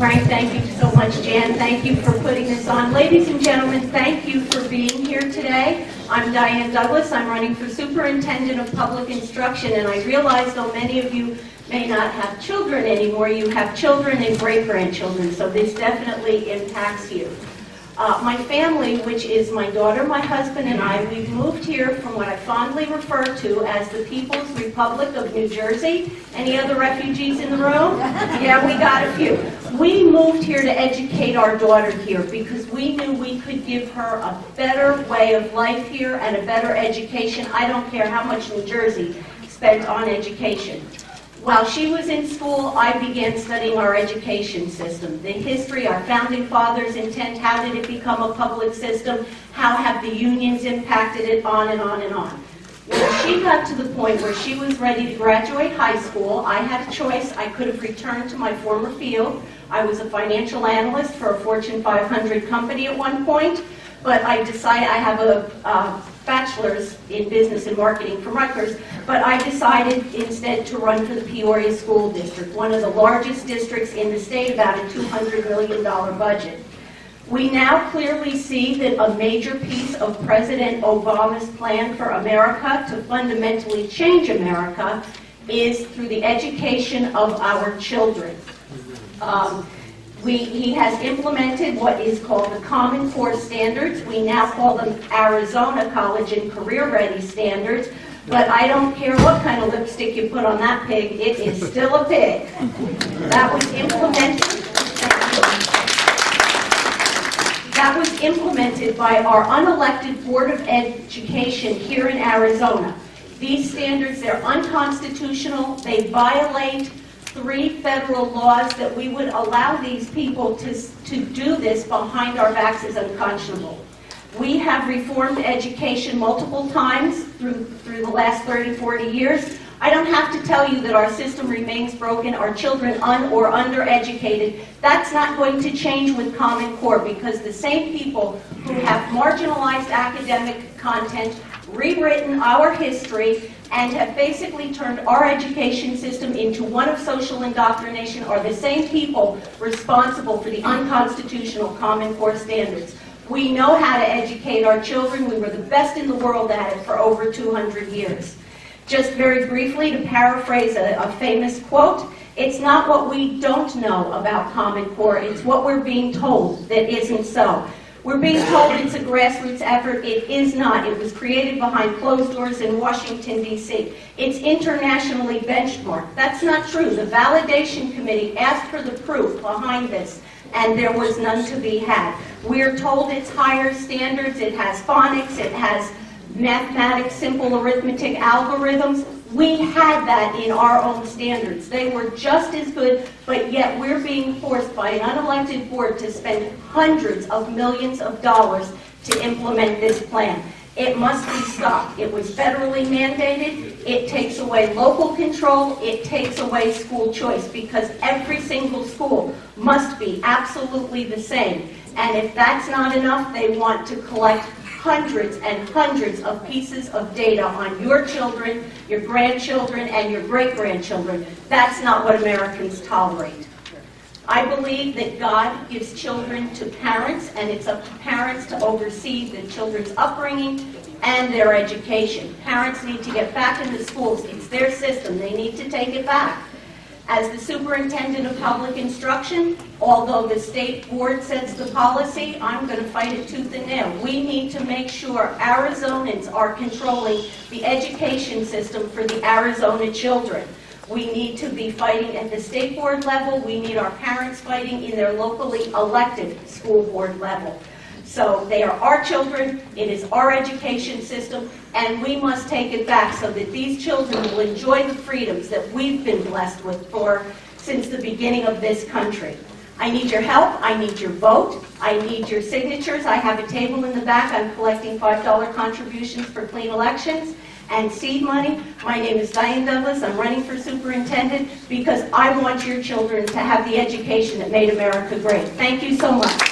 Frank, thank you so much. Jan, thank you for putting this on. Ladies and gentlemen, thank you for being here today. I'm Diane Douglas. I'm running for Superintendent of Public Instruction, and I realize though many of you may not have children anymore, you have children and great-grandchildren, so this definitely impacts you. My family, which is my daughter, my husband, and I, we've moved here from what I fondly refer to as the People's Republic of New Jersey. Any other refugees in the room? Yeah, we got a few. We moved here to educate our daughter here because we knew we could give her a better way of life here and a better education. I don't care how much New Jersey spent on education. While she was in school, I began studying our education system, the history, our founding fathers' intent, how did it become a public system, how have the unions impacted it, on and on and on. When she got to the point where she was ready to graduate high school, I had a choice. I could have returned to my former field. I was a financial analyst for a Fortune 500 company at one point, but I decided, I have a bachelor's in business and marketing from Rutgers, but I decided instead to run for the Peoria School District, one of the largest districts in the state, about a $200 million budget. We now clearly see that a major piece of President Obama's plan for America to fundamentally change America is through the education of our children. He has implemented what is called the Common Core Standards. We now call them Arizona College and Career Ready Standards. But I don't care what kind of lipstick you put on that pig, it is still a pig. That was implemented by our unelected Board of Education here in Arizona. These standards, they're unconstitutional. They violate 3 federal laws. That we would allow these people to do this behind our backs is unconscionable. We have reformed education multiple times through the last 30, 40 years. I don't have to tell you that our system remains broken, our children or undereducated. That's not going to change with Common Core because the same people who have marginalized academic content, rewritten our history, and have basically turned our education system into one of social indoctrination are the same people responsible for the unconstitutional Common Core standards. We know how to educate our children. We were the best in the world at it for over 200 years. Just very briefly, to paraphrase a famous quote, it's not what we don't know about Common Core, it's what we're being told that isn't so. We're being told it's a grassroots effort. It is not. It was created behind closed doors in Washington, D.C. It's internationally benchmarked. That's not true. The validation committee asked for the proof behind this, and there was none to be had. We're told it's higher standards. It has phonics. It has mathematics, simple arithmetic algorithms. We had that in our own standards. They were just as good, but yet we're being forced by an unelected board to spend hundreds of millions of dollars to implement this plan. It must be stopped. It was federally mandated. It takes away local control. It takes away school choice because every single school must be absolutely the same. And if that's not enough, they want to collect hundreds and hundreds of pieces of data on your children, your grandchildren, and your great-grandchildren. That's not what Americans tolerate. I believe that God gives children to parents, and it's up to parents to oversee the children's upbringing and their education. Parents need to get back in the schools. It's their system. They need to take it back. As the Superintendent of Public Instruction, although the state board sets the policy, I'm going to fight it tooth and nail. We need to make sure Arizonans are controlling the education system for the Arizona children. We need to be fighting at the state board level. We need our parents fighting in their locally elected school board level. So they are our children, it is our education system, and we must take it back so that these children will enjoy the freedoms that we've been blessed with since the beginning of this country. I need your help, I need your vote, I need your signatures. I have a table in the back. I'm collecting $5 contributions for clean elections and seed money. My name is Diane Douglas. I'm running for superintendent because I want your children to have the education that made America great. Thank you so much.